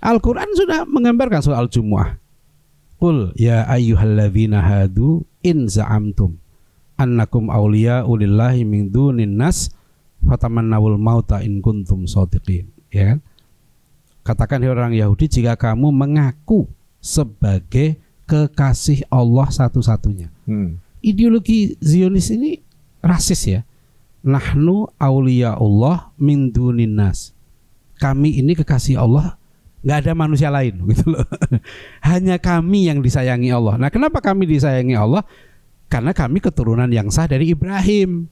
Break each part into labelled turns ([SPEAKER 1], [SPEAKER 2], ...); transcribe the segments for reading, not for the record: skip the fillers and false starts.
[SPEAKER 1] Al-Quran sudah menggambarkan soal Jumu'ah. Qul ya ayyuhalladzina hadu in za'amtum annakum awliya'u lillahi min dunin nas fatamannawul mauta in kuntum shadiqin. Ya kan? Katakan orang Yahudi, jika kamu mengaku sebagai kekasih Allah satu-satunya. Ideologi Zionis ini rasis ya. Nahnu awliya'ullah min dunin nas. Kami ini kekasih Allah, nggak ada manusia lain gitu loh. Hanya kami yang disayangi Allah. Nah, kenapa kami disayangi Allah? Karena kami keturunan yang sah dari Ibrahim.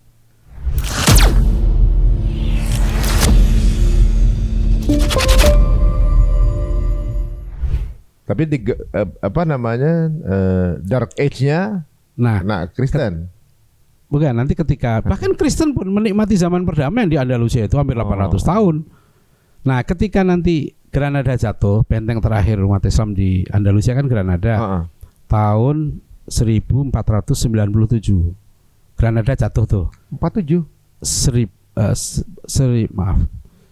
[SPEAKER 2] Tapi di dark age-nya Kristen.
[SPEAKER 1] Bukan, nanti ketika bahkan Kristen pun menikmati zaman perdamaian di Andalusia itu hampir 800 tahun. Nah, ketika nanti Granada jatuh, benteng terakhir umat Islam di Andalusia kan Granada. Tahun 1497. Granada jatuh tuh.
[SPEAKER 2] 47.
[SPEAKER 1] 1497.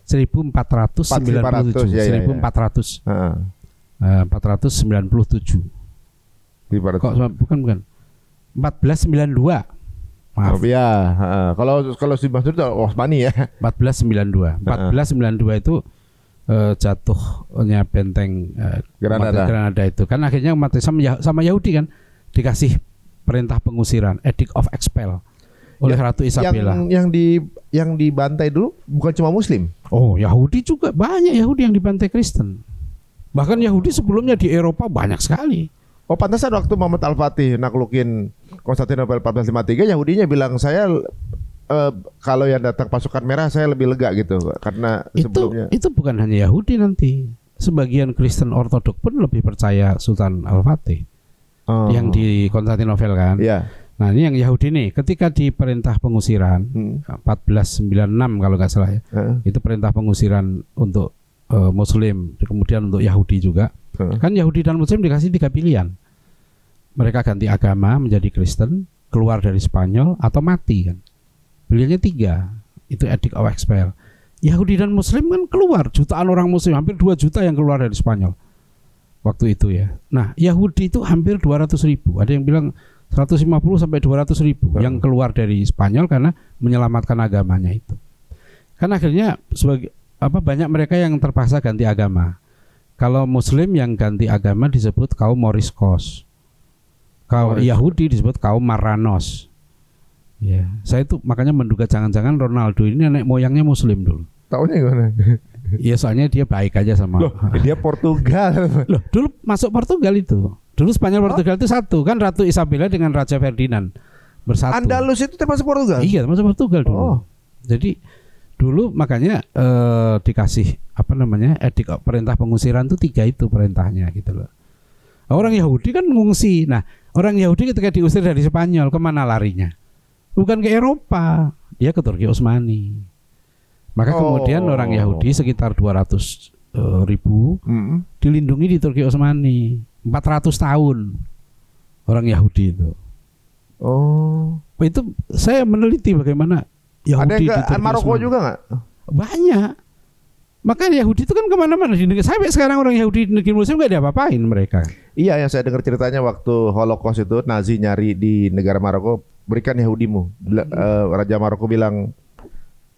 [SPEAKER 1] 497. Kok bukan 1492. Maaf.
[SPEAKER 2] Oh, ya. Kalau si Mansur itu Osmani ya.
[SPEAKER 1] 1492. 1492 itu jatuhnya benteng Granada itu. Kan akhirnya umat Islam sama Yahudi kan dikasih perintah pengusiran, Edict of Expel oleh Ratu Isabella.
[SPEAKER 2] Yang dibantai dulu bukan cuma Muslim.
[SPEAKER 1] Oh, Yahudi juga, banyak Yahudi yang dibantai Kristen. Bahkan Yahudi sebelumnya di Eropa banyak sekali.
[SPEAKER 2] Oh, pantasan waktu Muhammad Al-Fatih naklukin Konstantinopel 1453, Yahudinya bilang saya kalau yang datang pasukan merah saya lebih lega gitu, karena sebelumnya
[SPEAKER 1] itu bukan hanya Yahudi, nanti sebagian Kristen Ortodok pun lebih percaya Sultan Al-Fatih yang di Konstantinopel kan.
[SPEAKER 2] Yeah.
[SPEAKER 1] Nah, ini yang Yahudi nih, ketika di perintah pengusiran 1496 kalau nggak salah ya, itu perintah pengusiran untuk Muslim, kemudian untuk Yahudi juga. Kan Yahudi dan Muslim dikasih 3 pilihan. Mereka ganti agama menjadi Kristen, keluar dari Spanyol, atau mati kan. Pilihannya 3. Itu Edict of Expel. Yahudi dan Muslim kan keluar, jutaan orang Muslim, hampir 2 juta yang keluar dari Spanyol waktu itu ya. Nah, Yahudi itu hampir 200.000. Ada yang bilang 150 sampai 200.000 yang keluar dari Spanyol karena menyelamatkan agamanya itu. Kan akhirnya banyak mereka yang terpaksa ganti agama. Kalau Muslim yang ganti agama disebut kaum Moriscos. Kalau Yahudi disebut kaum Marranos. Ya, saya itu makanya menduga jangan-jangan Ronaldo ini nenek moyangnya Muslim dulu.
[SPEAKER 2] Taunya gimana?
[SPEAKER 1] Iya, soalnya dia baik aja sama.
[SPEAKER 2] Loh, dia Portugal.
[SPEAKER 1] Loh, dulu masuk Portugal itu. Dulu Spanyol Portugal itu satu kan, Ratu Isabella dengan Raja Ferdinand bersatu.
[SPEAKER 2] Andalus itu termasuk Portugal?
[SPEAKER 1] Iya, termasuk Portugal dulu. Jadi dulu makanya dikasih edict perintah pengusiran itu 3 itu perintahnya gitu loh. Orang Yahudi kan ngungsi. Nah, orang Yahudi ketika diusir dari Spanyol, kemana larinya? Bukan ke Eropa, dia ke Turki Utsmani. Maka kemudian orang Yahudi sekitar 200.000 dilindungi di Turki Utsmani 400 tahun orang Yahudi itu. Itu saya meneliti bagaimana Yahudi
[SPEAKER 2] ada yang ke Maroko juga nggak?
[SPEAKER 1] Banyak. Makanya Yahudi itu kan kemana-mana di negeri. Sampai sekarang orang Yahudi di negeri Muslim nggak diapa-apain mereka.
[SPEAKER 2] Iya, yang saya dengar ceritanya waktu Holocaust itu Nazi nyari di negara Maroko, berikan Yahudimu. Raja Maroko bilang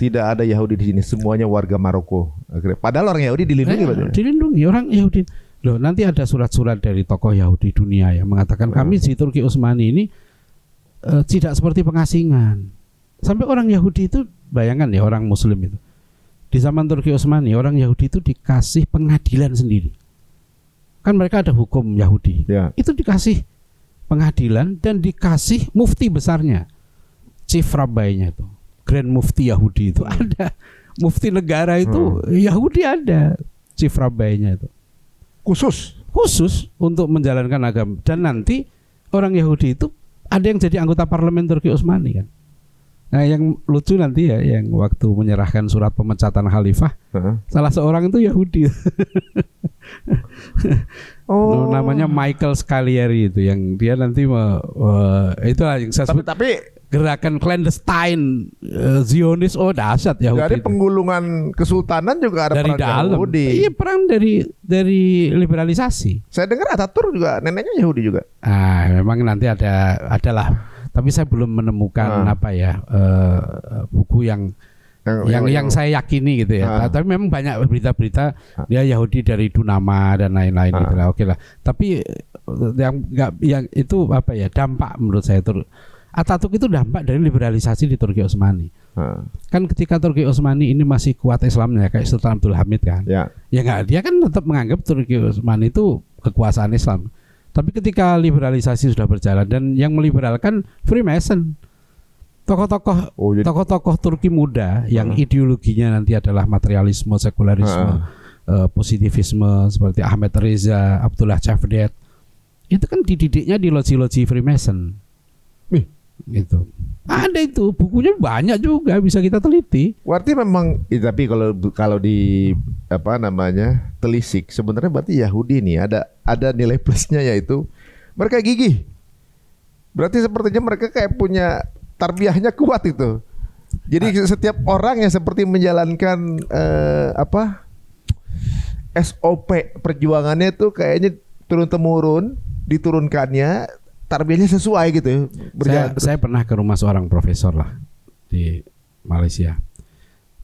[SPEAKER 2] tidak ada Yahudi di sini, semuanya warga Maroko. Padahal orang Yahudi dilindungi.
[SPEAKER 1] Dilindungi orang Yahudi. Loh, nanti ada surat-surat dari tokoh Yahudi dunia yang mengatakan kami di Turki Utsmani ini tidak seperti pengasingan. Sampai orang Yahudi itu, bayangkan ya, orang Muslim itu di zaman Turki Utsmani, orang Yahudi itu dikasih pengadilan sendiri. Kan mereka ada hukum Yahudi. Itu dikasih pengadilan dan dikasih mufti besarnya, chief rabbainya itu, grand mufti Yahudi itu ada. Mufti negara itu Yahudi ada, chief rabbainya itu. Khusus untuk menjalankan agama. Dan nanti orang Yahudi itu ada yang jadi anggota parlemen Turki Utsmani kan. Nah, yang lucu nanti ya, yang waktu menyerahkan surat pemecatan khalifah, salah seorang itu Yahudi.
[SPEAKER 2] Oh.
[SPEAKER 1] Namanya Michael Scalieri itu, yang dia nanti itulah yang saya sebut.
[SPEAKER 2] Tapi
[SPEAKER 1] gerakan clandestine Zionis, dahsyat Yahudi.
[SPEAKER 2] Dari penggulungan kesultanan juga ada
[SPEAKER 1] dari
[SPEAKER 2] peran
[SPEAKER 1] dalam.
[SPEAKER 2] Yahudi.
[SPEAKER 1] Iya, perang dari liberalisasi.
[SPEAKER 2] Saya dengar Ataturk juga neneknya Yahudi juga.
[SPEAKER 1] Memang nanti adalah, tapi saya belum menemukan buku yang saya yakini gitu ya. Tapi memang banyak berita-berita dia Yahudi dari Dunama dan lain-lain gitu lah. Oke lah. Tapi yang itu dampak menurut saya itu Ataturk itu dampak dari liberalisasi di Turki Utsmani. Kan ketika Turki Utsmani ini masih kuat Islamnya kayak Sultan Abdul Hamid kan. Ya enggak, dia kan tetap menganggap Turki Utsmani itu kekuasaan Islam. Tapi ketika liberalisasi sudah berjalan dan yang meliberalkan Freemason. Tokoh-tokoh Turki muda yang ideologinya nanti adalah materialisme, sekularisme, positivisme seperti Ahmed Reza, Abdullah Cavdet. Itu kan dididiknya di loji-loji Freemason. Gitu. Ada itu, bukunya banyak juga bisa kita teliti.
[SPEAKER 2] Berarti memang, tapi kalau di telisik sebenarnya berarti Yahudi nih ada nilai plusnya, yaitu mereka gigih. Berarti sepertinya mereka kayak punya tarbiyahnya kuat itu. Jadi setiap orang yang seperti menjalankan SOP perjuangannya itu kayaknya turun-temurun, diturunkannya tarbiyahnya sesuai gitu.
[SPEAKER 1] Saya pernah ke rumah seorang profesor lah di Malaysia.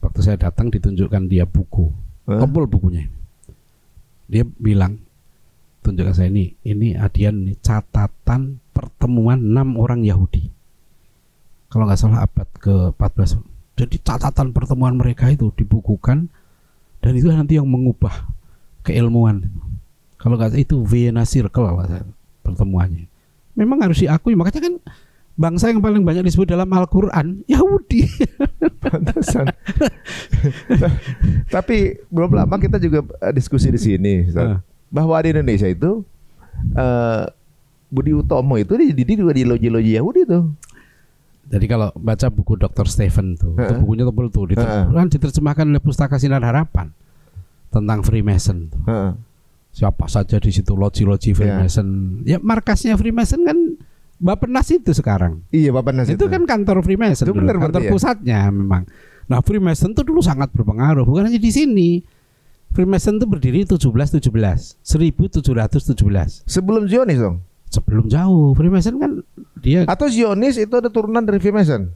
[SPEAKER 1] Waktu saya datang ditunjukkan dia buku, tebal bukunya. Dia bilang, tunjukkan saya ini Adian nih, catatan pertemuan 6 orang Yahudi. Kalau nggak salah abad ke-14. Jadi catatan pertemuan mereka itu dibukukan dan itu nanti yang mengubah keilmuan. Kalau nggak itu Vienna Circle pertemuannya. Memang harus diakui, makanya kan bangsa yang paling banyak disebut dalam Al-Quran Yahudi.
[SPEAKER 2] Pantasan. Tapi belum lama kita juga diskusi di sini bahwa di Indonesia itu Budi Utomo itu dididik juga di loji-loji Yahudi tuh.
[SPEAKER 1] Jadi kalau baca buku Dr. Stephen tuh, itu bukunya tebel tuh, diterjemahkan oleh Pustaka Sinar Harapan tentang Freemason tuh. Siapa saja di situ loji-loji Freemason. Ya markasnya Freemason kan Bappenas itu sekarang.
[SPEAKER 2] Iya, Bappenas itu
[SPEAKER 1] kan kantor Freemason,
[SPEAKER 2] itu benar,
[SPEAKER 1] kantor pusatnya memang. Nah, Freemason itu dulu sangat berpengaruh, bukan hanya di sini. Freemason itu berdiri 1717.
[SPEAKER 2] Sebelum Zionis dong.
[SPEAKER 1] Sebelum jauh. Freemason kan dia.
[SPEAKER 2] Atau Zionis itu ada turunan dari Freemason.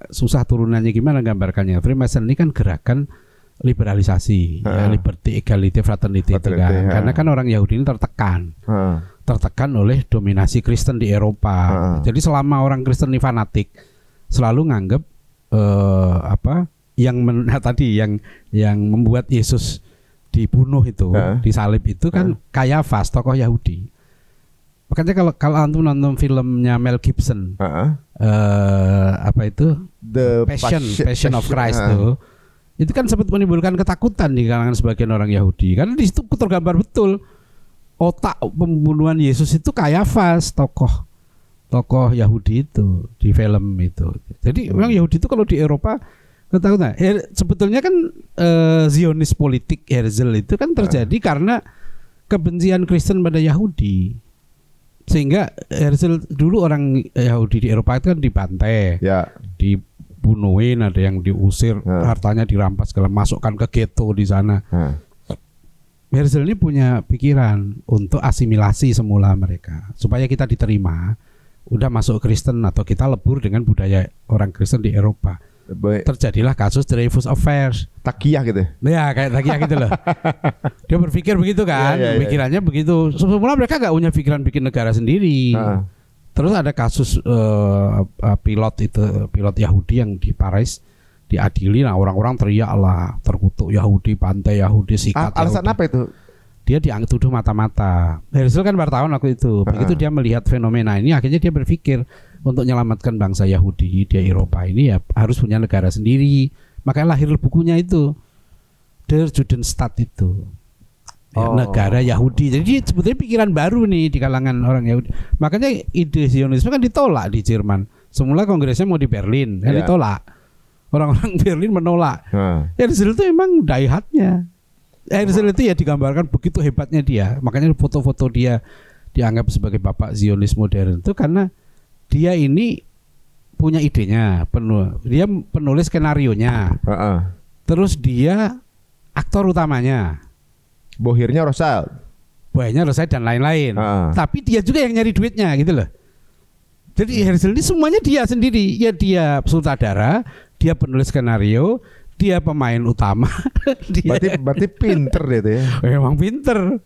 [SPEAKER 1] Susah turunannya gimana gambarkannya. Freemason ini kan gerakan liberalisasi, liberty, equality, fraternity itu kan. Karena kan orang Yahudi ini tertekan oleh dominasi Kristen di Eropa. Jadi selama orang Kristen ini fanatik, selalu nganggap yang membuat Yesus dibunuh itu, disalib itu kan Kayafas, tokoh Yahudi. Makanya kalau antum nonton filmnya Mel Gibson, The Passion of Christ tuh. Itu kan sempat menimbulkan ketakutan di kalangan sebagian orang Yahudi. Karena di situ tergambar betul otak pembunuhan Yesus itu Kayafas, tokoh Yahudi itu di film itu. Jadi memang Yahudi itu kalau di Eropa ketakutan. Sebetulnya kan Zionis politik Herzl itu kan terjadi karena kebencian Kristen pada Yahudi. Sehingga Herzl dulu orang Yahudi di Eropa itu kan dibantai, dibunuhin, ada yang diusir, hartanya dirampas, masukkan ke ghetto di sana. Herzl ini punya pikiran untuk asimilasi semula mereka supaya kita diterima, udah masuk Kristen atau kita lebur dengan budaya orang Kristen di Eropa. Terjadilah kasus Dreyfus Affairs,
[SPEAKER 2] Takiyah gitu.
[SPEAKER 1] Ya kayak Takiyah gitu loh. Dia berpikir begitu kan, pikirannya begitu. Semula mereka gak punya pikiran bikin negara sendiri. Terus ada kasus pilot Yahudi yang di Paris diadili. Nah orang-orang teriak lah, terkutuk Yahudi, pantai Yahudi, sikat
[SPEAKER 2] alasan
[SPEAKER 1] Yahudi.
[SPEAKER 2] Apa itu?
[SPEAKER 1] Dia dituduh mata-mata. Herzl kan wartawan waktu itu. Begitu dia melihat fenomena ini, akhirnya dia berpikir untuk menyelamatkan bangsa Yahudi di Eropa ini ya harus punya negara sendiri. Makanya lahir bukunya itu, Der Judenstaat itu. Negara Yahudi. Jadi sebetulnya pikiran baru nih di kalangan orang Yahudi. Makanya ide Zionisme kan ditolak di Jerman. Semula kongresnya mau di Berlin, kan ditolak. Orang-orang Berlin menolak. Herzl itu emang daihatnya. Herzl itu ya digambarkan begitu hebatnya dia. Makanya foto-foto dia dianggap sebagai bapak Zionis modern itu karena dia ini punya idenya, dia penulis skenarionya, terus dia aktor utamanya,
[SPEAKER 2] bohirnya Rothschild,
[SPEAKER 1] dan lain-lain. Tapi dia juga yang nyari duitnya gitu loh. Jadi Herzl ini semuanya dia sendiri. Ya dia sutradara, dia penulis skenario, dia pemain utama.
[SPEAKER 2] Berarti pinter deh itu ya.
[SPEAKER 1] Memang pinter.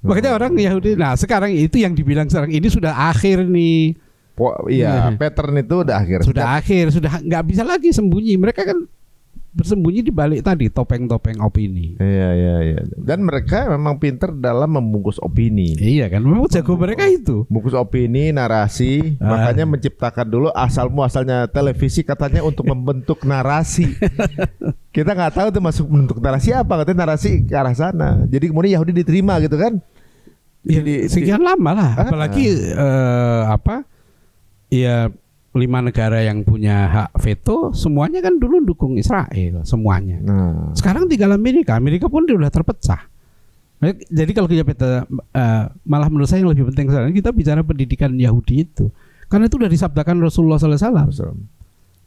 [SPEAKER 1] Makanya orang Yahudi. Nah sekarang itu yang dibilang sekarang ini sudah akhir nih.
[SPEAKER 2] Iya, pattern itu udah akhir.
[SPEAKER 1] Sudah nggak bisa lagi sembunyi. Mereka kan bersembunyi di balik tadi topeng-topeng opini.
[SPEAKER 2] Iya. Dan mereka memang pinter dalam membungkus opini.
[SPEAKER 1] Iya kan, memang jago mereka itu.
[SPEAKER 2] Bungkus opini, narasi, makanya menciptakan dulu asalnya televisi katanya untuk membentuk narasi. Kita nggak tahu tuh masuk membentuk narasi apa, katanya narasi ke arah sana. Jadi kemudian Yahudi diterima gitu kan?
[SPEAKER 1] Sekian lama lah, apalagi ya 5 negara yang punya hak veto semuanya kan dulu dukung Israel semuanya. Sekarang tinggal Amerika pun sudah terpecah. Jadi kalau kita malah menurut saya yang lebih penting sekarang kita bicara pendidikan Yahudi itu, karena itu sudah disabdakan Rasulullah SAW.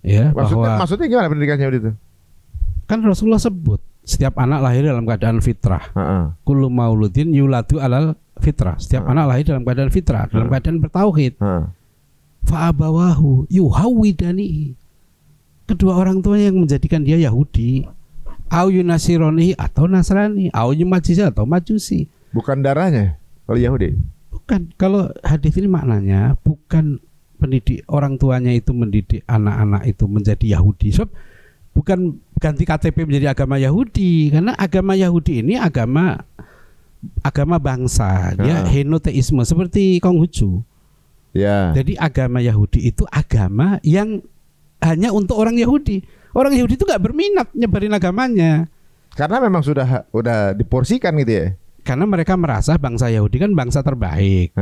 [SPEAKER 1] Ya,
[SPEAKER 2] maksudnya gimana pendidikan Yahudi itu?
[SPEAKER 1] Kan Rasulullah sebut setiap anak lahir dalam keadaan fitrah. Kullu mauludin yuladu alal fitrah. Setiap anak lahir dalam keadaan fitrah, dalam keadaan bertauhid. Fa'abawahu yuhawidani, kedua orang tuanya yang menjadikan dia Yahudi, au yunasironi atau Nasrani, au yumajisi atau Majusi. Bukan
[SPEAKER 2] darahnya kalau Yahudi.
[SPEAKER 1] Bukan. Kalau hadis ini maknanya bukan pendidik orang tuanya itu mendidik anak-anak itu menjadi Yahudi. Sebab bukan ganti KTP menjadi agama Yahudi, karena agama Yahudi ini agama bangsa, dia henoteisme seperti Konghucu.
[SPEAKER 2] Ya.
[SPEAKER 1] Jadi agama Yahudi itu agama yang hanya untuk orang Yahudi. Orang Yahudi itu nggak berminat nyebarin agamanya.
[SPEAKER 2] Karena memang udah diporsikan gitu ya.
[SPEAKER 1] Karena mereka merasa bangsa Yahudi kan bangsa terbaik.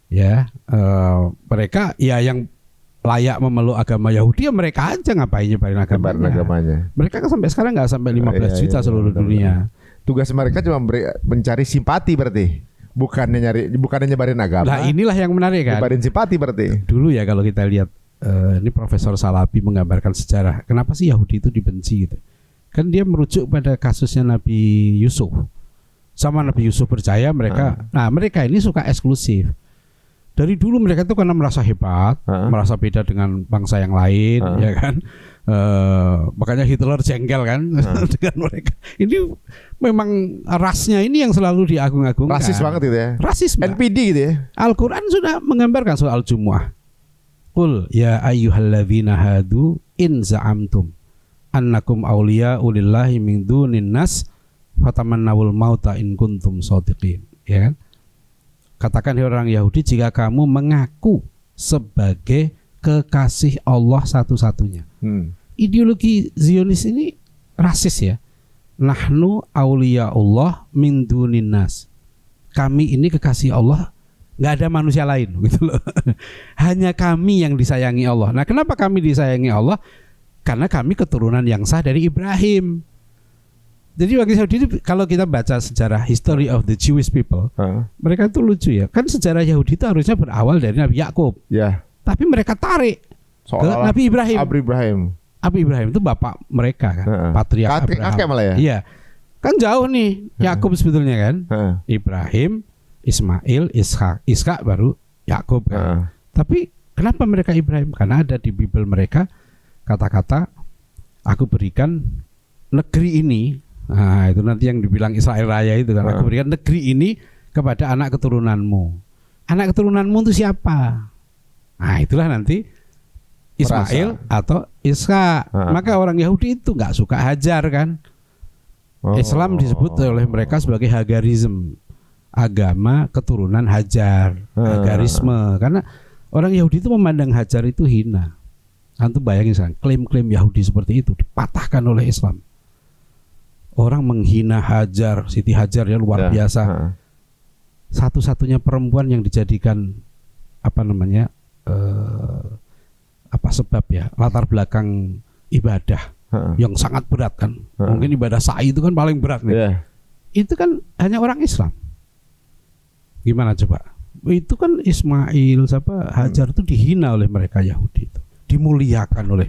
[SPEAKER 1] Ya, mereka ya yang layak memeluk agama Yahudi ya mereka aja ngapain nyebarin agamanya. Mereka kan sampai sekarang nggak sampai 15 juta seluruh dunia.
[SPEAKER 2] Tugas mereka cuma mencari simpati berarti. Bukannya nyebarin agama.
[SPEAKER 1] Nah inilah yang menarik kan.
[SPEAKER 2] Nyebarin simpati berarti.
[SPEAKER 1] Dulu ya kalau kita lihat ini Profesor Salabi menggambarkan sejarah kenapa sih Yahudi itu dibenci gitu. Kan dia merujuk pada kasusnya Nabi Yusuf. Sama Nabi Yusuf percaya mereka. Nah mereka ini suka eksklusif. Dari dulu mereka itu karena merasa hebat, merasa beda dengan bangsa yang lain, ya kan. Makanya Hitler jengkel kan dengan mereka. Ini memang rasnya ini yang selalu diagung-agungkan.
[SPEAKER 2] Rasis banget itu ya.
[SPEAKER 1] Rasis.
[SPEAKER 2] NPD gitu ya.
[SPEAKER 1] Al-Quran sudah menggambarkan soal Jumu'ah. Qul ya ayyuhalladzina hadu in za'amtum annakum awliya'u lillahi min dunin nas fatamannawul mauta in kuntum shadiqin. Ya kan? Katakan orang Yahudi, jika kamu mengaku sebagai kekasih Allah satu-satunya. Ideologi Zionis ini rasis ya. Nahnu awliyaullah min dunin nas. Kami ini kekasih Allah, nggak ada manusia lain gitu loh. Hanya kami yang disayangi Allah. Nah, kenapa kami disayangi Allah? Karena kami keturunan yang sah dari Ibrahim. Jadi bagi Yahudi itu, kalau kita baca sejarah history of the Jewish people, mereka itu lucu ya. Kan sejarah Yahudi itu harusnya berawal dari Nabi Yakub.
[SPEAKER 2] Ya.
[SPEAKER 1] Tapi mereka tarik ke Nabi Ibrahim. Nabi Ibrahim itu bapak mereka kan, patriark Abraham.
[SPEAKER 2] Kakek malah ya.
[SPEAKER 1] Iya. Kan jauh nih Yakub sebetulnya kan. Ibrahim, Ismail, Ishak baru Yakub kan. Tapi kenapa mereka Ibrahim? Karena ada di Bible mereka kata-kata aku berikan negeri ini. Nah itu nanti yang dibilang Israel Raya itu kan. Aku berikan negeri ini kepada anak keturunanmu. Anak keturunanmu itu siapa? Nah itulah nanti Ismail atau Ishak. Maka orang Yahudi itu nggak suka Hajar kan. Islam disebut oleh mereka sebagai Hagarism, agama keturunan Hajar, Hagarisme. Karena orang Yahudi itu memandang Hajar itu hina. Antum bayangin sekarang klaim-klaim Yahudi seperti itu dipatahkan oleh Islam. Orang menghina Hajar, Siti Hajar ya luar biasa. Satu-satunya perempuan yang dijadikan apa sebab ya latar belakang ibadah yang sangat berat kan. Mungkin ibadah sa'i itu kan paling berat nih. Itu kan hanya orang Islam. Gimana coba? Itu kan Ismail, Hajar itu dihina oleh mereka Yahudi itu, dimuliakan oleh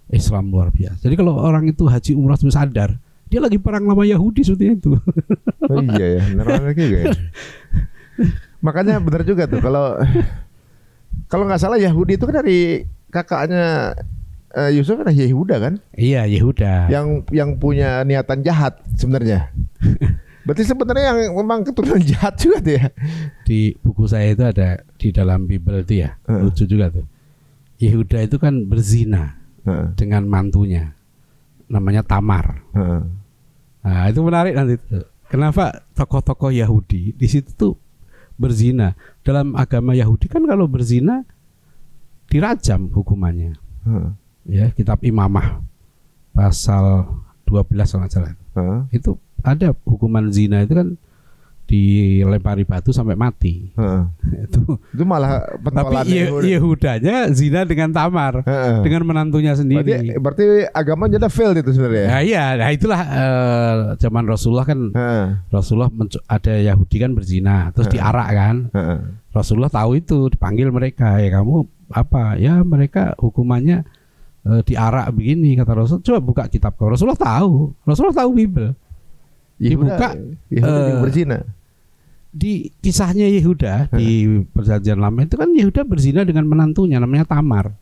[SPEAKER 1] Islam luar biasa. Jadi kalau orang itu haji umrah itu sadar, dia lagi perang sama Yahudi seperti itu.
[SPEAKER 2] Oh iya ya, benar lagi ya. Makanya benar juga tuh kalau nggak salah Yahudi itu kan dari kakaknya Yusuf kan Yehuda kan?
[SPEAKER 1] Iya, Yehuda.
[SPEAKER 2] Yang punya niatan jahat sebenarnya. Berarti sebenarnya yang memang keturunan jahat juga tuh ya.
[SPEAKER 1] Di buku saya itu ada di dalam Bible itu ya, lucu juga tuh. Yehuda itu kan berzina dengan mantunya, namanya Tamar. Nah itu menarik nanti. Kenapa tokoh-tokoh Yahudi di situ tuh berzina? Dalam agama Yahudi kan kalau berzina dirajam hukumannya. Ya, kitab Imamah pasal 12 kalau nggak salah. Itu ada hukuman zina itu kan dilempari batu sampai mati. Itu malah pentolan. Tapi Yehudanya zina dengan Tamar, dengan menantunya sendiri.
[SPEAKER 2] Berarti agama jadi fail itu sebenarnya.
[SPEAKER 1] Nah, iya, nah itulah zaman Rasulullah kan. Rasulullah ada Yahudi kan berzina, terus diarak kan. Rasulullah tahu itu, dipanggil mereka, ya kamu apa? Ya mereka hukumannya diarak begini, kata Rasul. Coba buka kitab kau. Rasulullah tahu Bible. Dibuka
[SPEAKER 2] berzina.
[SPEAKER 1] Di kisahnya Yehuda di Perjanjian Lama itu kan Yehuda berzina dengan menantunya namanya Tamar.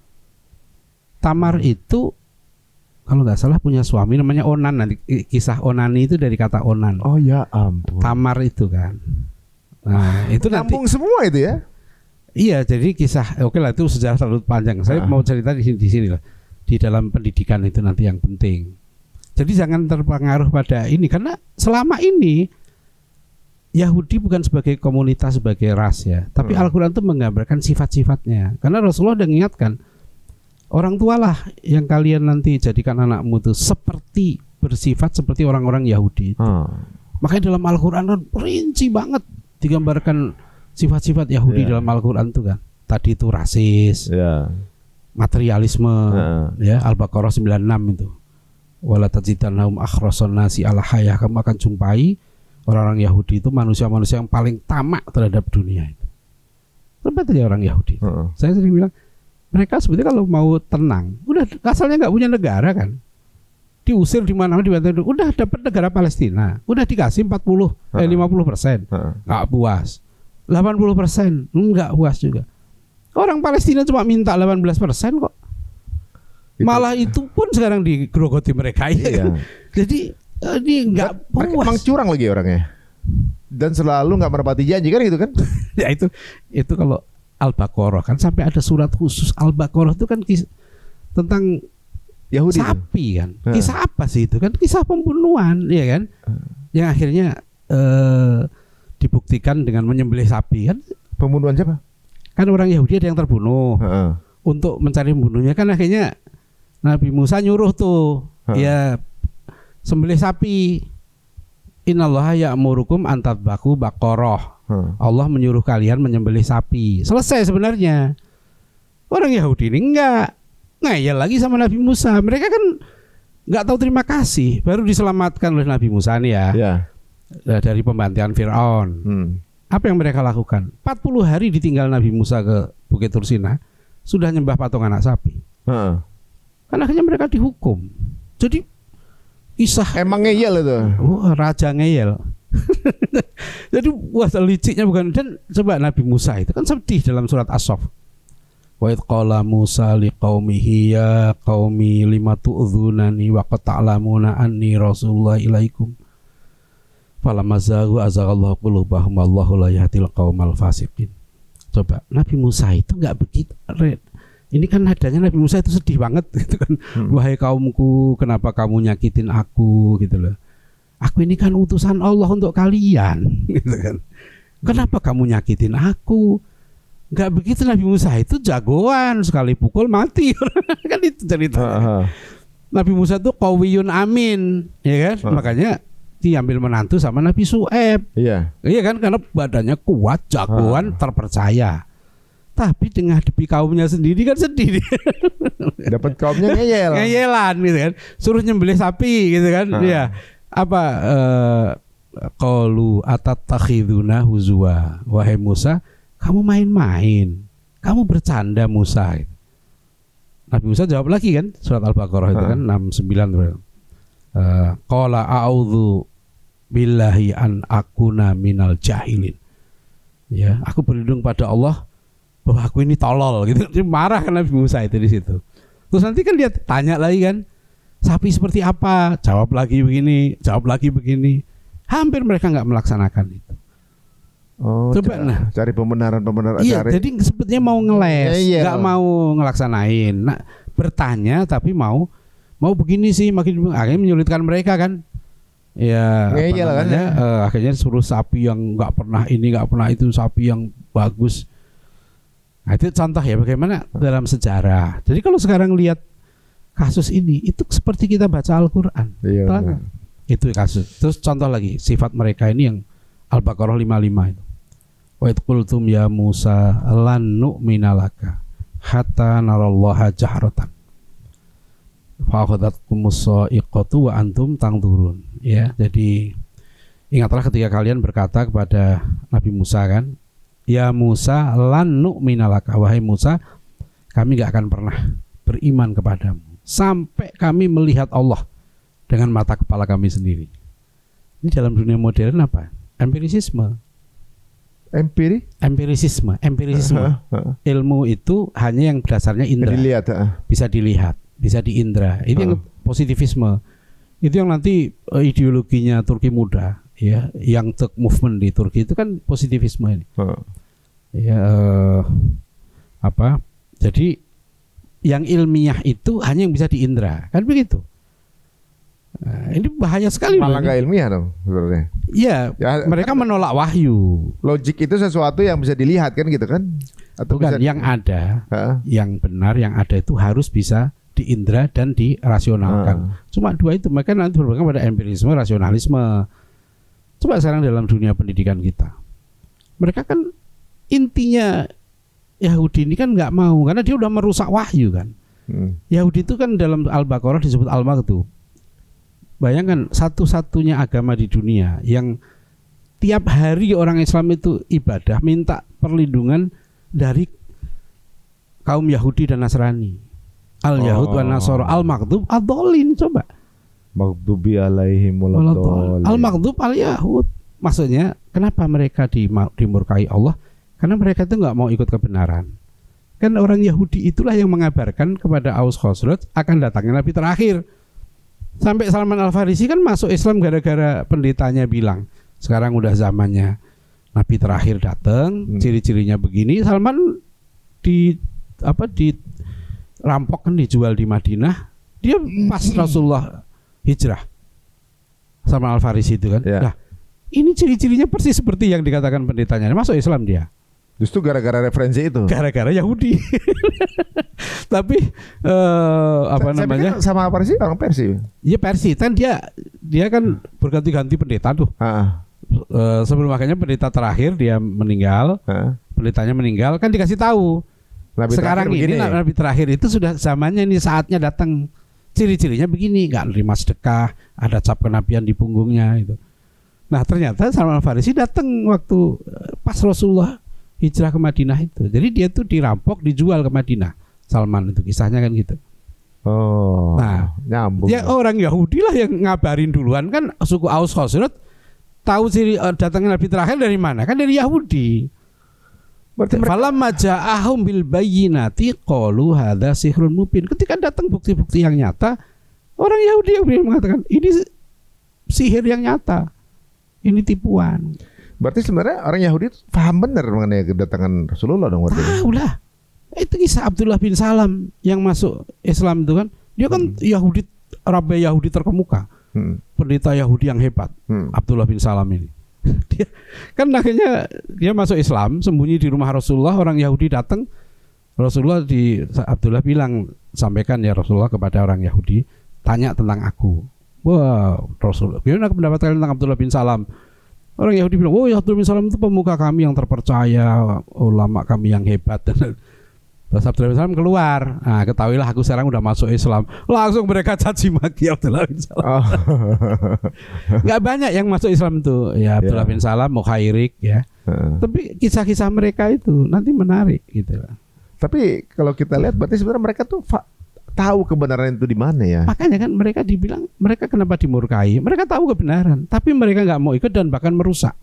[SPEAKER 1] Tamar itu kalau nggak salah punya suami namanya Onan. Nanti kisah Onani itu dari kata Onan.
[SPEAKER 2] Oh ya ampun.
[SPEAKER 1] Tamar itu kan. Nah itu
[SPEAKER 2] nyambung semua itu ya.
[SPEAKER 1] Iya, jadi kisah oke lah itu sejarah terlalu panjang. Saya mau cerita di sini lah. Di dalam pendidikan itu nanti yang penting. Jadi jangan terpengaruh pada ini karena selama ini Yahudi bukan sebagai komunitas, sebagai ras ya, tapi Al-Quran itu menggambarkan sifat-sifatnya. Karena Rasulullah udah mengingatkan, orang tualah yang kalian nanti jadikan anakmu itu seperti bersifat seperti orang-orang Yahudi itu. Makanya dalam Al-Quran kan rinci banget digambarkan sifat-sifat Yahudi dalam Al-Quran itu kan. Tadi itu rasis, materialisme, ya Al-Baqarah 96 itu. Wala tajidannahum akhrasan nasi ala hayah, kamu akan jumpai orang-orang Yahudi itu manusia-manusia yang paling tamak terhadap dunia itu. Tempat aja orang Yahudi. Saya sering bilang mereka sebetulnya kalau mau tenang, udah asalnya nggak punya negara kan, diusir di mana-mana, udah dapat negara Palestina, udah dikasih 50% nggak puas, 80% nggak puas juga. Orang Palestina cuma minta 18% kok. Malah itu pun sekarang digerogoti mereka ya. Jadi ini nggak puas.
[SPEAKER 2] Mereka emang curang lagi orangnya. Dan selalu nggak menepati janji kan gitu kan?
[SPEAKER 1] Ya itu kalau Al-Baqarah kan sampai ada surat khusus Al-Baqarah itu kan tentang Yahudi sapi itu kan. Kisah apa sih itu kan? Kisah pembunuhan, ya kan? Yang akhirnya dibuktikan dengan menyembelih sapi kan?
[SPEAKER 2] Pembunuhan siapa?
[SPEAKER 1] Kan orang Yahudi ada yang terbunuh. Untuk mencari pembunuhnya kan akhirnya Nabi Musa nyuruh tuh ya sembelih sapi. Innallaha ya'murukum an tadbahu baqarah. Allah menyuruh kalian menyembelih sapi. Selesai sebenarnya. Orang Yahudi ini enggak ngeyel lagi sama Nabi Musa. Mereka kan enggak tahu terima kasih. Baru diselamatkan oleh Nabi Musa nih ya. Dari pembantian Firaun. Apa yang mereka lakukan? 40 hari ditinggal Nabi Musa ke Bukit Tursina, sudah nyembah patung anak sapi. Kan akhirnya mereka dihukum. Jadi kisah
[SPEAKER 2] emang ngeyel itu.
[SPEAKER 1] Raja ngeyel. Jadi wah liciknya bukan. Dan coba Nabi Musa itu kan sedih dalam surat As-Saff. Wa idh qala Musa liqaumihi ya qaumi lima tu'dzunani wa qad ta'lamuna anni rasulullah ilaikum. Falamazaghu azaghallahu qulubahum wallahu la yahdil qaumal fasiqin. Coba Nabi Musa itu enggak begitu. Ini kan nadanya Nabi Musa itu sedih banget gitu kan. Wahai kaumku, kenapa kamu nyakitin aku gitu loh. Aku ini kan utusan Allah untuk kalian gitu kan. Kenapa kamu nyakitin aku? Enggak begitu. Nabi Musa itu jagoan, sekali pukul mati. Kan itu ceritanya. Nabi Musa itu qawiyun amin, ya kan? Makanya diambil menantu sama Nabi Syuaib. Iya kan, karena badannya kuat, jagoan, terpercaya. Tapi dengan hadapi kaumnya sendiri kan sedih.
[SPEAKER 2] Dapat kaumnya
[SPEAKER 1] ngeyelan gitu kan. Suruh nyembelih sapi gitu kan. Iya. Apa qalu atattakhiduna huzwa. Wahai Musa, kamu main-main, kamu bercanda Musa. Nabi Musa jawab lagi kan, surat Al-Baqarah itu kan 69. Qala a'udzu billahi an akuna minal jahilin. Ya, aku berlindung pada Allah bahwa aku ini tolol gitu. Dia marah kan Nabi Musa itu di situ. Terus nanti kan dia tanya lagi kan, sapi seperti apa? Jawab lagi begini, jawab lagi begini. Hampir mereka nggak melaksanakan itu.
[SPEAKER 2] Oh, coba cari pembenaran.
[SPEAKER 1] Iya, jadi sebetulnya mau ngeles, nggak mau ngelaksanain. Nah, bertanya tapi mau begini sih, makin akhirnya menyulitkan mereka kan. Ya, kan, akhirnya suruh sapi yang nggak pernah ini, nggak pernah itu, sapi yang bagus. Nah, itu contoh ya bagaimana dalam sejarah. Jadi kalau sekarang lihat kasus ini, itu seperti kita baca Al-Quran.
[SPEAKER 2] Iya,
[SPEAKER 1] itu kasus. Terus contoh lagi sifat mereka ini yang Al-Baqarah 55 itu. Wa id qultum ya Musa lan nu'mina laka hatta narallaha jahratan. Fa akhadhatkumus sa'iqatu wa antum tanzurun. Ya, jadi ingatlah ketika kalian berkata kepada Nabi Musa kan, ya Musa lan nu'mina laka, wahai Musa, kami enggak akan pernah beriman kepadamu sampai kami melihat Allah dengan mata kepala kami sendiri. Ini dalam dunia modern apa? Empirisisme. Empirisisme. Ilmu itu hanya yang dasarnya indera. Bisa dilihat, bisa diindra. Itu yang positivisme. Itu yang nanti ideologinya Turki muda, ya, yang Turk movement di Turki itu kan positivisme ini. Ya, jadi yang ilmiah itu hanya yang bisa diindra, kan begitu. Nah, ini bahaya sekali.
[SPEAKER 2] Malah nggak ilmiah dong sebenarnya.
[SPEAKER 1] Iya, ya, mereka menolak wahyu.
[SPEAKER 2] Logik itu sesuatu yang bisa dilihat kan gitu kan?
[SPEAKER 1] Atau bukan, yang ada, yang benar, yang ada itu harus bisa diindra dan dirasionalkan. Cuma dua itu, mereka nanti berpegang pada empirisme, rasionalisme. Coba sekarang dalam dunia pendidikan kita, mereka kan intinya Yahudi ini kan nggak mau karena dia udah merusak wahyu kan. Yahudi itu kan dalam Al-Baqarah disebut Al-Maghdub. Bayangkan satu-satunya agama di dunia yang tiap hari orang Islam itu ibadah minta perlindungan dari kaum Yahudi dan Nasrani. Al-Yahud wa Nasara, Al-Maghdub ad-dhalin, coba.
[SPEAKER 2] Maghdubi alaihim waladhdallin.
[SPEAKER 1] Al-Maghdub al-Yahud. Maksudnya kenapa mereka dimurkai Allah? Karena mereka itu nggak mau ikut kebenaran. Kan orang Yahudi itulah yang mengabarkan kepada Aus Khosraj akan datangnya Nabi terakhir. Sampai Salman Al-Farisi kan masuk Islam gara-gara pendetanya bilang, sekarang udah zamannya Nabi terakhir datang, ciri-cirinya begini. Salman dirampok kan, dijual di Madinah. Dia pas Rasulullah hijrah, Salman Al-Farisi itu kan. Nah, ini ciri-cirinya persis seperti yang dikatakan pendetanya. Masuk Islam dia.
[SPEAKER 2] Justru gara-gara referensi itu.
[SPEAKER 1] Gara-gara Yahudi. Tapi namanya?
[SPEAKER 2] Sama apa sih orang Persia?
[SPEAKER 1] Iya, Persia. Kan dia kan berganti-ganti pendeta tuh. Sebelum akhirnya pendeta terakhir dia meninggal. Pendetanya meninggal kan dikasih tahu. Nabi sekarang ini Nabi terakhir itu sudah zamannya, ini saatnya datang. Ciri-cirinya begini, nggak nerima sedekah, ada cap kenabian di punggungnya itu. Nah, ternyata Salman Al-Farisi datang waktu pas Rasulullah hijrah ke Madinah itu. Jadi dia tuh dirampok, dijual ke Madinah. Salman itu kisahnya kan gitu.
[SPEAKER 2] Oh.
[SPEAKER 1] Nah,
[SPEAKER 2] nyambung.
[SPEAKER 1] Ya orang Yahudi lah yang ngabarin duluan kan, suku Aus Khosraj tahu ciri datangnya Nabi terakhir dari mana? Kan dari Yahudi. Berarti falamma ja'ahum bil bayyinati qalu hadza sihrun mubin. Ketika datang bukti-bukti yang nyata, orang Yahudi yang mengatakan ini sihir yang nyata. Ini tipuan.
[SPEAKER 2] Berarti sebenarnya orang Yahudi paham benar mengenai kedatangan Rasulullah dong waktu itu.
[SPEAKER 1] Tahu lah. Itu kisah Abdullah bin Salam yang masuk Islam itu kan. Dia kan Yahudi, rabi Yahudi terkemuka. Pendeta Yahudi yang hebat. Abdullah bin Salam ini. Dia kan akhirnya dia masuk Islam, sembunyi di rumah Rasulullah. Orang Yahudi datang, Abdullah bilang, sampaikan ya Rasulullah kepada orang Yahudi, tanya tentang aku. Wah, Rasulullah, gimana pendapat kalian tentang Abdullah bin Salam? Orang Yahudi bilang, oh ya, Abdullah bin Salam itu pemuka kami yang terpercaya, ulama kami yang hebat. Terus Abdullah bin Salam keluar. Nah, ketahuilah aku sekarang udah masuk Islam. Langsung mereka caci maki Abdullah bin Salam.
[SPEAKER 2] Oh.
[SPEAKER 1] Nggak banyak yang masuk Islam tuh. Ya Abdullah bin Salam, Mukhairik ya. Tapi kisah-kisah mereka itu nanti menarik gitu lah.
[SPEAKER 2] Tapi kalau kita lihat berarti sebenarnya mereka tuh tahu kebenaran itu di mana ya.
[SPEAKER 1] Makanya kan mereka dibilang mereka kenapa dimurkai? Mereka tahu kebenaran, tapi mereka nggak mau ikut dan bahkan merusak.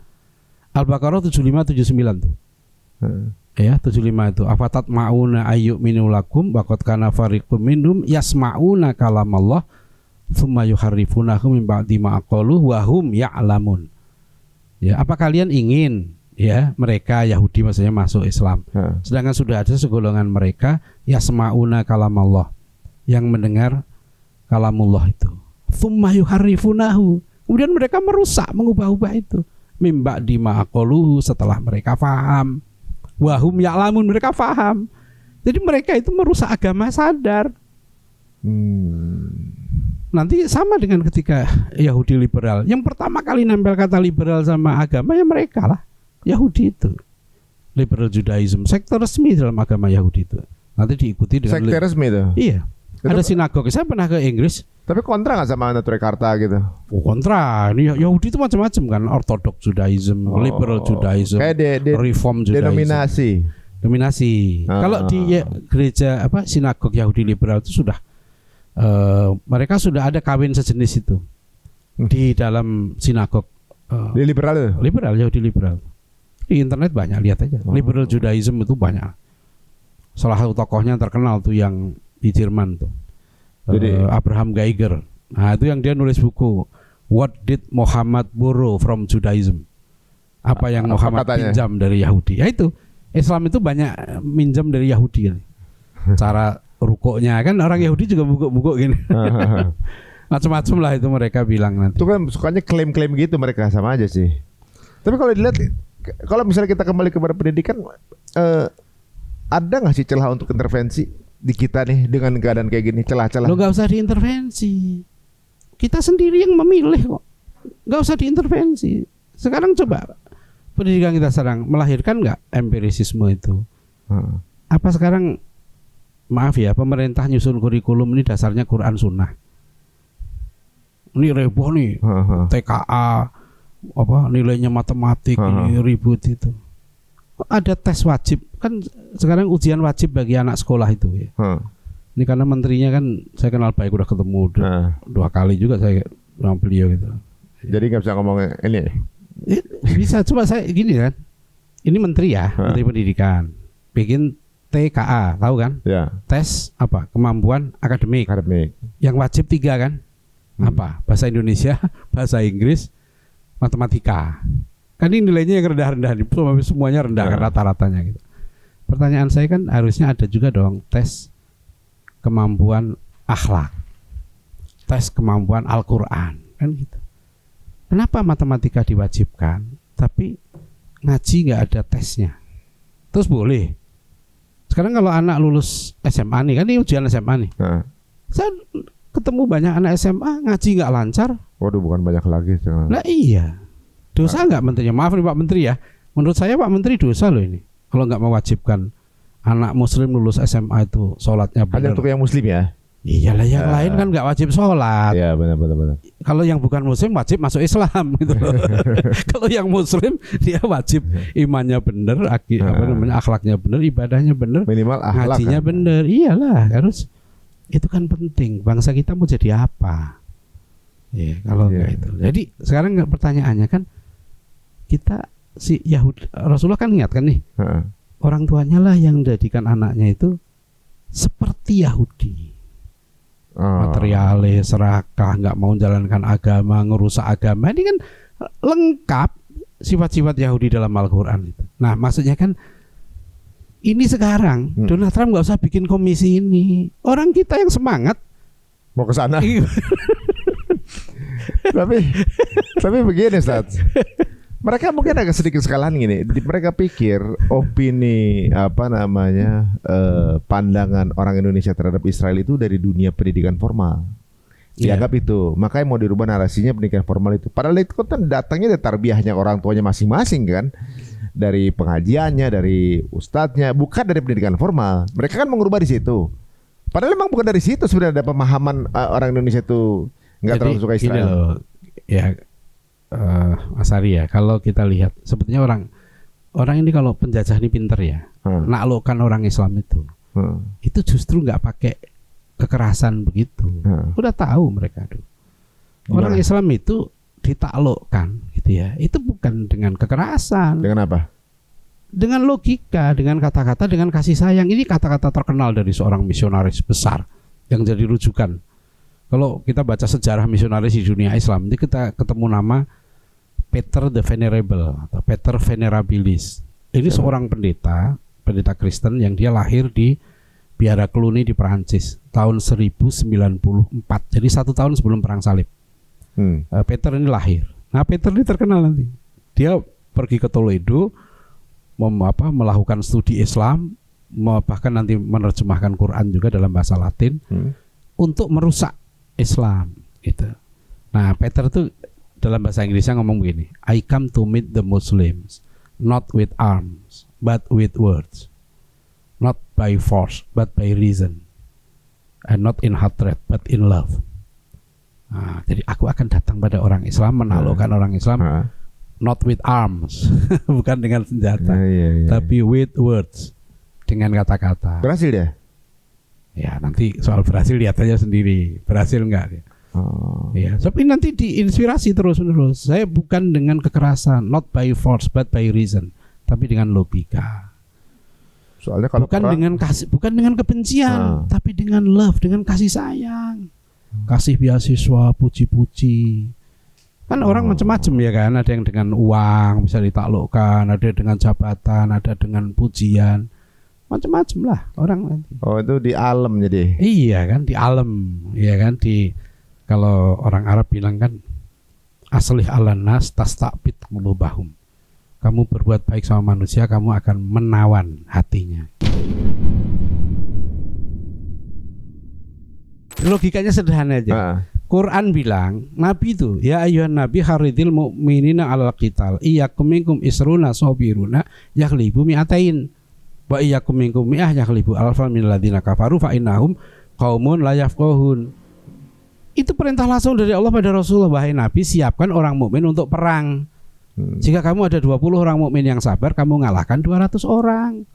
[SPEAKER 1] Al-Baqarah 75 79 tuh. Ya 75 itu afatat mauna ayyuk minulakum waqad kana fariqum minhum yasmauna kalamallah tsumma yuharrifunahu min ba'di ma aqalu wa hum ya'lamun. Ya, apa kalian ingin ya mereka Yahudi maksudnya masuk Islam? Sedangkan sudah ada segolongan mereka yasmauna kalamallah yang mendengar kalamullah itu. Tsumma yuharrifunahu. Kemudian mereka merusak, mengubah-ubah itu. Min ba'di ma aqalu setelah mereka paham. Wahum ya'lamun, mereka faham. Jadi mereka itu merusak agama sadar. Nanti sama dengan ketika Yahudi liberal. Yang pertama kali nempel kata liberal sama agama ya mereka lah. Yahudi itu. Liberal Judaism, sekte resmi dalam agama Yahudi itu. Nanti diikuti dengan
[SPEAKER 2] sekte resmi itu?
[SPEAKER 1] Iya. Ada sinagog. Saya pernah ke Inggris.
[SPEAKER 2] Tapi kontra nggak sama Naturkarta gitu?
[SPEAKER 1] Oh, kontra. Ini Yahudi itu macam-macam kan. Orthodox Judaism, Liberal Judaism, Reform Judaism. Denominasi. Kalau di gereja sinagog Yahudi liberal itu sudah mereka sudah ada kawin sejenis itu di dalam sinagog.
[SPEAKER 2] Di liberal itu?
[SPEAKER 1] Liberal, Yahudi liberal. Di internet banyak, lihat aja. Liberal Judaism itu banyak. Salah satu tokohnya terkenal tuh yang di Jerman tuh. Jadi Abraham Geiger. Nah, itu yang dia nulis buku What Did Muhammad Borrow from Judaism? Apa yang Muhammad pinjam dari Yahudi? Ya itu. Islam itu banyak minjam dari Yahudi kan. Cara rukuknya kan orang Yahudi juga bukuk-bukuk gini. Macam-macam lah itu mereka bilang nanti.
[SPEAKER 2] Itu kan sukanya klaim-klaim gitu mereka, sama aja sih. Tapi kalau dilihat, kalau misalnya kita kembali kepada pendidikan, ada nggak sih celah untuk intervensi di kita nih dengan keadaan kayak gini, celah-celah?
[SPEAKER 1] Lo nggak usah diintervensi, kita sendiri yang memilih kok, nggak usah diintervensi. Sekarang coba pendidikan kita sekarang melahirkan nggak empirisisme itu? Apa sekarang, maaf ya, pemerintah nyusun kurikulum ini dasarnya Quran Sunnah. Ini reboh nih, TKA, nilainya matematik, ini ribut itu. Ada tes wajib kan sekarang, ujian wajib bagi anak sekolah itu ya. Ini karena menterinya kan saya kenal baik, udah ketemu dua kali juga saya sama beliau gitu.
[SPEAKER 2] Jadi nggak bisa ngomong ini.
[SPEAKER 1] Bisa, coba saya gini kan. Ini menteri ya, menteri pendidikan. Bikin TKA, tahu kan? Ya. Tes apa? Kemampuan akademik. Yang wajib 3 kan? Apa? Bahasa Indonesia, bahasa Inggris, matematika. Kan ini nilainya yang rendah-rendah, semuanya rendah kan rata-ratanya gitu. Pertanyaan saya kan harusnya ada juga dong tes kemampuan akhlak, tes kemampuan Al-Quran kan gitu. Kenapa matematika diwajibkan tapi ngaji nggak ada tesnya? Terus boleh. Sekarang kalau anak lulus SMA nih, kan ini ujian SMA nih. Saya ketemu banyak anak SMA ngaji nggak lancar.
[SPEAKER 2] Waduh, bukan banyak lagi.
[SPEAKER 1] Lah iya. Dosa nggak menterinya? Maaf nih Pak Menteri ya. Menurut saya Pak Menteri dosa loh ini. Kalau nggak mewajibkan anak muslim lulus SMA itu sholatnya benar.
[SPEAKER 2] Hanya untuk yang muslim ya?
[SPEAKER 1] Iyalah, yang lain kan nggak wajib sholat.
[SPEAKER 2] Iya, benar.
[SPEAKER 1] Kalau yang bukan muslim wajib masuk Islam gitu loh. Kalau yang muslim dia wajib imannya benar, akhlaknya benar, ibadahnya benar,
[SPEAKER 2] minimal akhlak,
[SPEAKER 1] hajinya kan benar. Iyalah, harus. Itu kan penting. Bangsa kita mau jadi apa? Ya, kalau enggak itu. Jadi sekarang pertanyaannya kan, kita si Yahudi, Rasulullah kan ingatkan nih, orang tuanya lah yang menjadikan anaknya itu seperti Yahudi, materialis, serakah, nggak mau menjalankan agama, ngerusak agama. Ini kan lengkap sifat-sifat Yahudi dalam Al-Quran itu. Nah, maksudnya kan ini sekarang Donald Trump nggak usah bikin komisi ini. Orang kita yang semangat
[SPEAKER 2] mau ke sana. tapi begini, Ustaz. Mereka mungkin agak sedikit sekalian gini. Mereka pikir opini pandangan orang Indonesia terhadap Israel itu dari dunia pendidikan formal. Dianggap itu. Makanya mau dirubah narasinya pendidikan formal itu. Padahal itu kan datangnya dari tarbiyahnya orang tuanya masing-masing kan. dari pengajiannya, dari ustadznya, bukan dari pendidikan formal. Mereka kan mengubah di situ. Padahal memang bukan dari situ sebenarnya ada pemahaman orang Indonesia itu nggak terlalu suka Israel.
[SPEAKER 1] Loh, ya Mas Ari ya, kalau kita lihat sebetulnya orang ini kalau penjajah ini pinter ya, naklukkan orang Islam itu justru nggak pakai kekerasan begitu. Udah tahu mereka tuh. Orang Islam itu ditaklukkan gitu ya. Itu bukan dengan kekerasan.
[SPEAKER 2] Dengan apa?
[SPEAKER 1] Dengan logika, dengan kata-kata, dengan kasih sayang. Ini kata-kata terkenal dari seorang misionaris besar yang jadi rujukan. Kalau kita baca sejarah misionaris di dunia Islam, ini kita ketemu nama Peter the Venerable atau Peter Venerabilis. Ini seorang pendeta Kristen yang dia lahir di Biara Cluny di Perancis tahun 1094. Jadi 1 tahun sebelum perang salib. Peter ini lahir. Nah, Peter ini terkenal nanti. Dia pergi ke Toledo melakukan studi Islam, bahkan nanti menerjemahkan Quran juga dalam bahasa Latin untuk merusak Islam gitu. Nah, Peter itu dalam bahasa Inggrisnya ngomong begini, I come to meet the Muslims not with arms but with words, not by force but by reason, and not in hatred but in love. Nah, jadi aku akan datang pada orang Islam, menaklukkan orang Islam not with arms, bukan dengan senjata, tapi with words, dengan kata-kata.
[SPEAKER 2] Berhasil dia?
[SPEAKER 1] Ya nanti soal berhasil lihat aja sendiri, berhasil enggak dia. Ya, tapi nanti diinspirasi terus-menerus. Saya bukan dengan kekerasan, not by force but by reason, tapi dengan logika.
[SPEAKER 2] Soalnya kalau
[SPEAKER 1] bukan dengan kasih, bukan dengan kebencian, tapi dengan love, dengan kasih sayang, kasih beasiswa, puji-puji. Kan orang macam-macam ya kan, ada yang dengan uang bisa ditaklukkan, ada dengan jabatan, ada dengan pujian, macam-macam lah orang nanti.
[SPEAKER 2] Oh, itu di alam jadi.
[SPEAKER 1] Iya kan, di alam, iya kan, di kalau orang Arab bilang kan aslih alan nas tastaqbit qulubahum. Kamu berbuat baik sama manusia, kamu akan menawan hatinya. Logikanya sederhana aja. Quran bilang, Nabi itu, ya ayyuhan nabi haridil mu'minina 'alal qital, iyyakum minkum isruna sabiruna yaghlibu mi'atain wa iyyakum minkum mi'ah yaghlibu alfan minal ladzina kafaru fa innahum qaumun la yafqahun. Itu perintah langsung dari Allah pada Rasulullah, wahai Nabi, siapkan orang mukmin untuk perang. Jika kamu ada 20 orang mukmin yang sabar, kamu ngalahkan 200 orang.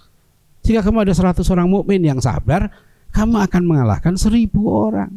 [SPEAKER 1] Jika kamu ada 100 orang mukmin yang sabar, kamu akan mengalahkan 1000 orang.